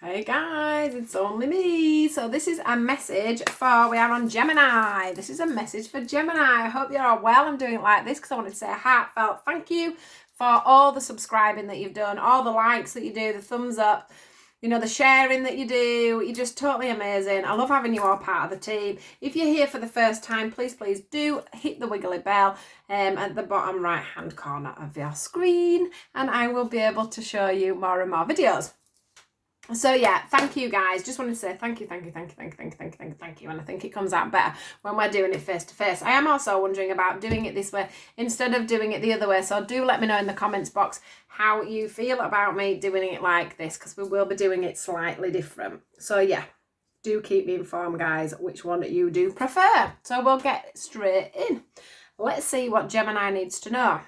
Hey guys, it's only me. So this is a message for, we are on Gemini. This is a message for Gemini. I hope you're all well. I'm doing it like this because I wanted to say a heartfelt thank you for all the subscribing that you've done, all the likes that you do, the thumbs up, you know, the sharing that you do. You're just totally amazing. I love having you all part of the team. If you're here for the first time, please do hit the wiggly bell at the bottom right hand corner of your screen, and I will be able to show you more and more videos. So yeah, thank you guys. Just wanted to say thank you. And I think it comes out better when we're doing it face to face. I am also wondering about doing it this way instead of doing it the other way. So do let me know in the comments box how you feel about me doing it like this, because we will be doing it slightly different. So yeah, do keep me informed, guys, which one you do prefer. So we'll get straight in. Let's see what Gemini needs to know.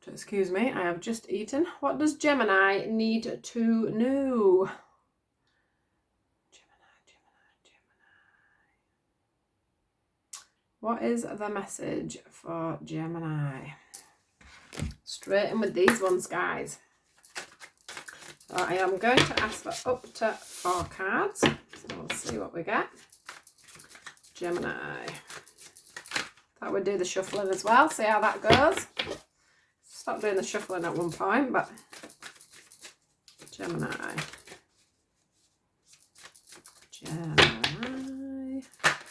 Excuse me, I have just eaten. What does Gemini need to know? Gemini. What is the message for Gemini? Straight in with these ones, guys. So I am going to ask for up to 4 cards. So we'll see what we get. Gemini. Thought we'd do the shuffling as well, see how that goes. Stopped doing the shuffling at one point, but Gemini.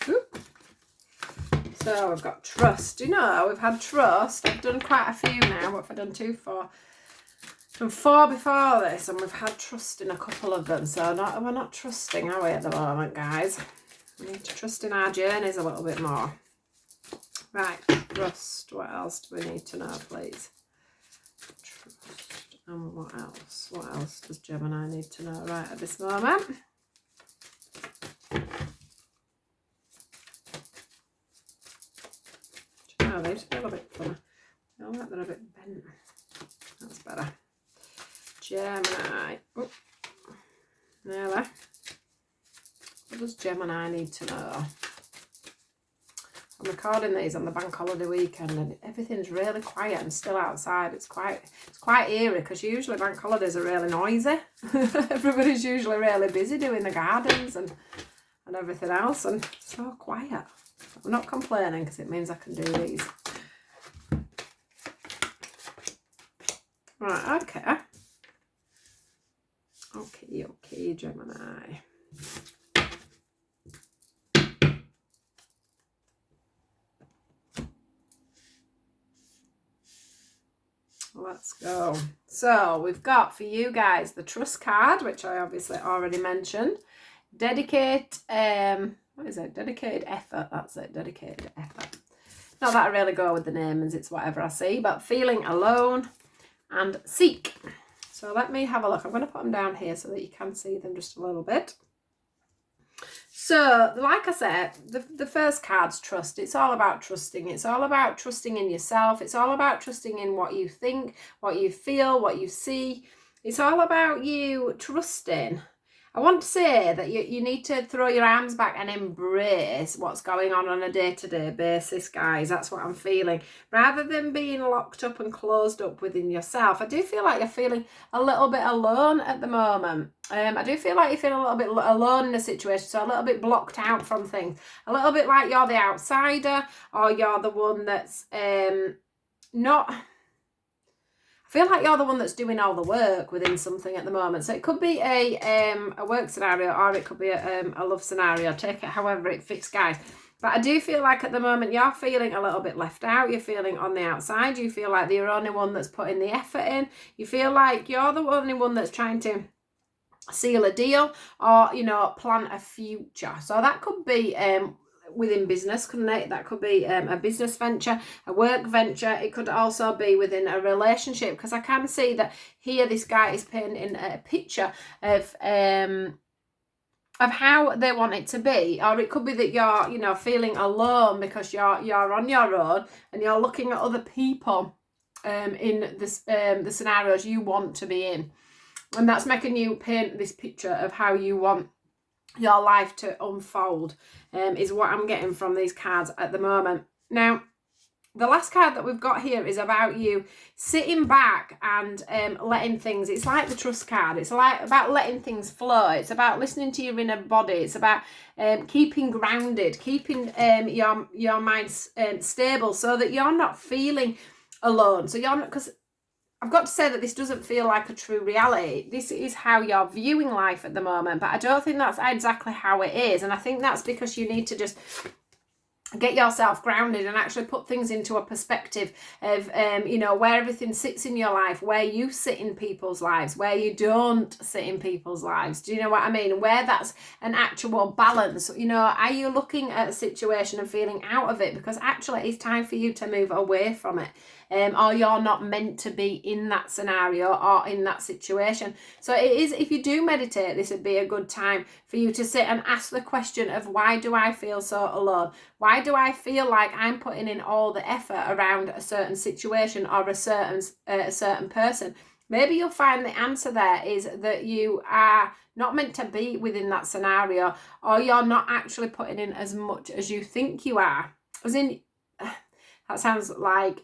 Oop. So we've got trust. You know, we've had trust. I've done quite a few now. What have I done? 2, 4. I've done 4 before this, and we've had trust in a couple of them. So we're not trusting, are we, at the moment, guys? We need to trust in our journeys a little bit more. Right, trust. What else do we need to know, please? Trust. And what else? What else does Gemini need to know right at this moment? Oh, they just feel a bit funny. I feel like they're a bit bent. That's better. Gemini. Oh, nearly. What does Gemini need to know? I'm recording these on the bank holiday weekend, and everything's really quiet and still outside. It's quite eerie, because usually bank holidays are really noisy. Everybody's usually really busy doing the gardens and everything else, and it's so quiet. I'm not complaining, because it means I can do these. Right, okay. Okay, Gemini. Let's go. So we've got for you guys the trust card, which I obviously already mentioned. Dedicate, what is it? Dedicated effort. That's it, dedicated effort. Not that I really go with the names, it's whatever I see, but feeling alone and seek. So let me have a look. I'm going to put them down here so that you can see them just a little bit. So, like I said, the first card's trust. It's all about trusting. It's all about trusting in yourself. It's all about trusting in what you think, what you feel, what you see. It's all about you trusting. I want to say that you need to throw your arms back and embrace what's going on a day-to-day basis, guys. That's what I'm feeling. Rather than being locked up and closed up within yourself, I do feel like you're feeling a little bit alone at the moment. I do feel like you're feeling a little bit alone in a situation, so a little bit blocked out from things. A little bit like you're the outsider, or you're the one that's not... I feel like you're the one that's doing all the work within something at the moment. So it could be a work scenario, or it could be a love scenario. Take it however it fits, guys. But I do feel like at the moment you're feeling a little bit left out. You're feeling on the outside. You feel like you're the only one that's putting the effort in. You feel like you're the only one that's trying to seal a deal, or, you know, plan a future. So that could be within business, couldn't it? That could be a business venture, a work venture. It could also be within a relationship, because I can see that here this guy is painting a picture of how they want it to be. Or it could be that you're, you know, feeling alone because you're on your own and you're looking at other people in this the scenarios you want to be in, and that's making you paint this picture of how you want your life to unfold, is what I'm getting from these cards at the moment. Now, the last card that we've got here is about you sitting back and letting things, it's like the trust card. It's like about letting things flow. It's about listening to your inner body. It's about keeping grounded, keeping your mind stable so that you're not feeling alone. So you're not, because I've got to say that this doesn't feel like a true reality. This is how you're viewing life at the moment, but I don't think that's exactly how it is. And I think that's because you need to just get yourself grounded and actually put things into a perspective of, you know, where everything sits in your life, where you sit in people's lives, where you don't sit in people's lives. Do you know what I mean? Where that's an actual balance. You know, are you looking at a situation and feeling out of it because actually it's time for you to move away from it? Or you're not meant to be in that scenario or in that situation. So it is, if you do meditate, this would be a good time for you to sit and ask the question of, why do I feel so alone? Why do I feel like I'm putting in all the effort around a certain situation or a certain person? Maybe you'll find the answer there is that you are not meant to be within that scenario, or you're not actually putting in as much as you think you are. As in, that sounds like...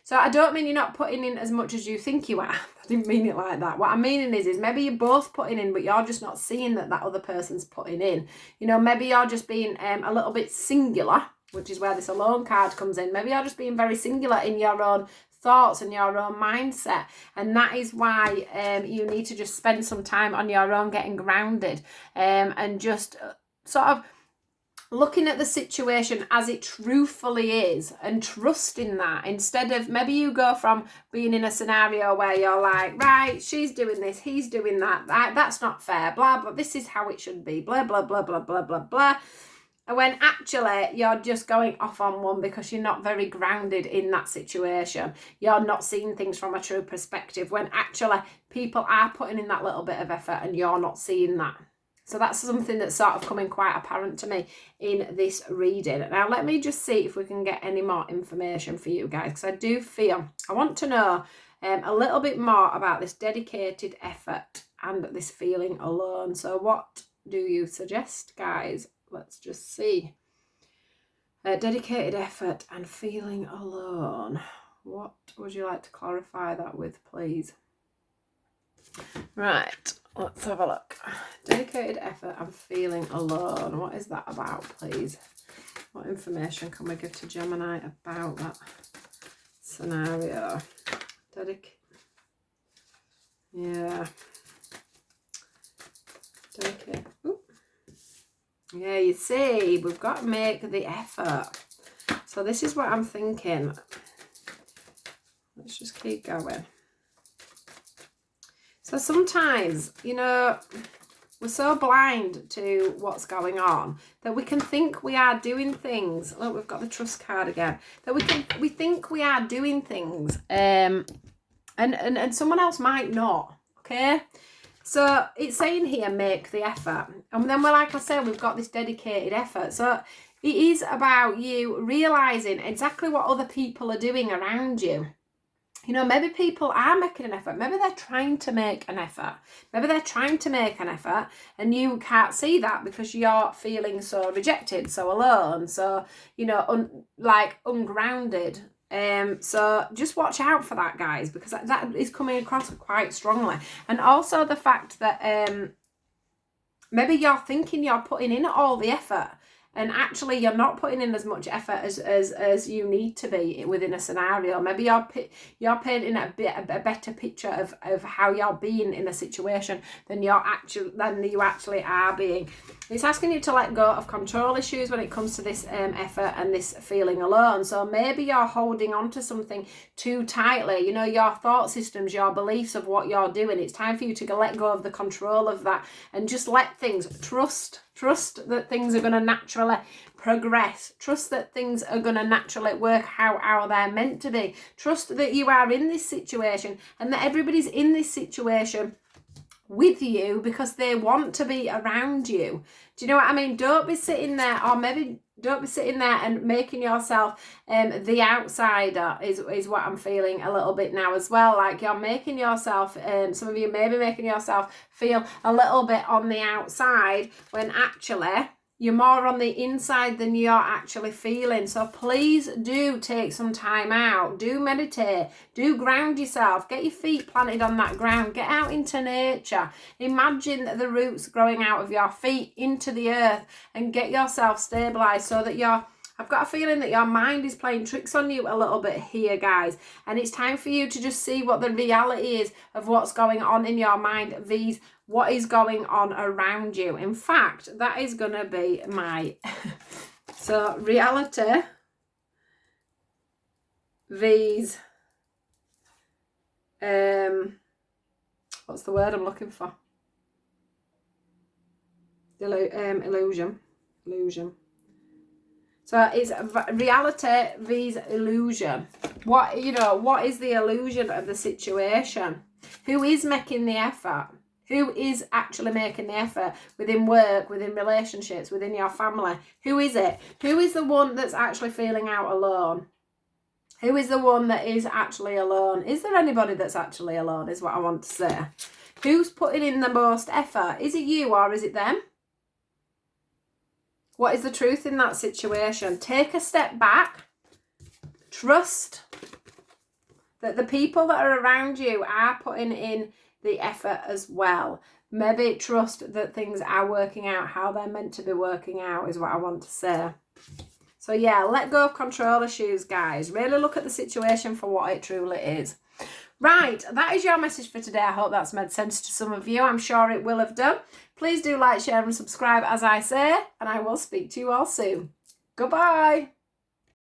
So I don't mean you're not putting in as much as you think you are. I didn't mean it like that. What I'm meaning is maybe you're both putting in, but you're just not seeing that other person's putting in. You know, maybe you're just being a little bit singular, which is where this alone card comes in. Maybe you're just being very singular in your own thoughts and your own mindset. And that is why you need to just spend some time on your own getting grounded and just sort of looking at the situation as it truthfully is and trusting that, instead of, maybe you go from being in a scenario where you're like, right, she's doing this, he's doing that, that's not fair, blah, blah, this is how it should be, blah, blah, blah, blah, blah, blah, blah. And when actually you're just going off on one because you're not very grounded in that situation. You're not seeing things from a true perspective, when actually people are putting in that little bit of effort and you're not seeing that. So that's something that's sort of coming quite apparent to me in this reading. Now, let me just see if we can get any more information for you guys, because I do feel I want to know a little bit more about this dedicated effort and this feeling alone. So what do you suggest, guys? Let's just see. Dedicated effort and feeling alone. What would you like to clarify that with, please? Right, let's have a look. Dedicated effort and feeling alone. What is that about, please? What information can we give to Gemini about that scenario? Yeah. Dedicate. Ooh. Yeah, you see, we've got to make the effort. So this is what I'm thinking. Let's just keep going. So sometimes, you know, we're so blind to what's going on that we can think we are doing things. Look, we've got the trust card again. That we think we are doing things, and someone else might not. Okay, so it's saying here, make the effort, and then we're, like I said, we've got this dedicated effort. So it is about you realizing exactly what other people are doing around you. You know, maybe people are making an effort. Maybe they're trying to make an effort. Maybe they're trying to make an effort and you can't see that because you're feeling so rejected, so alone, so, you know, ungrounded. So just watch out for that, guys, because that is coming across quite strongly. And also the fact that maybe you're thinking you're putting in all the effort, and actually you're not putting in as much effort as you need to be within a scenario. Maybe you're painting a better picture of how you're being in a situation than you actually are being. It's asking you to let go of control issues when it comes to this effort and this feeling alone. So maybe you're holding on to something too tightly. You know, your thought systems, your beliefs of what you're doing. It's time for you to let go of the control of that and just let things Trust that things are going to naturally progress. Trust that things are going to naturally work how they're meant to be. Trust that you are in this situation and that everybody's in this situation with you because they want to be around you. Do you know what I mean? Don't be sitting there, or maybe don't be sitting there and making yourself the outsider is what I'm feeling a little bit now as well. Like you're making yourself, some of you may be making yourself feel a little bit on the outside when actually You're more on the inside than you're actually feeling. So please do take some time out. Do meditate. Do ground yourself. Get your feet planted on that ground. Get out into nature. Imagine the roots growing out of your feet into the earth and get yourself stabilized so that I've got a feeling that your mind is playing tricks on you a little bit here, guys. And it's time for you to just see what the reality is of what's going on in your mind, what is going on around you. In fact, that is going to be my... So, reality, vs... what's the word I'm looking for? Illusion. So it's reality vs illusion. What is the illusion of the situation? Who is making the effort? Who is actually making the effort within work, within relationships, within your family? Who is it? Who is the one that's actually feeling out alone? Who is the one that is actually alone? Is there anybody that's actually alone, is what I want to say. Who's putting in the most effort? Is it you or is it them? What is the truth in that situation? Take a step back. Trust that the people that are around you are putting in the effort as well. Maybe trust that things are working out how they're meant to be working out is what I want to say. So yeah, let go of control issues, guys. Really look at the situation for what it truly is. Right, that is your message for today. I hope that's made sense to some of you. I'm sure it will have done. Please do like, share and subscribe as I say, and I will speak to you all soon. Goodbye.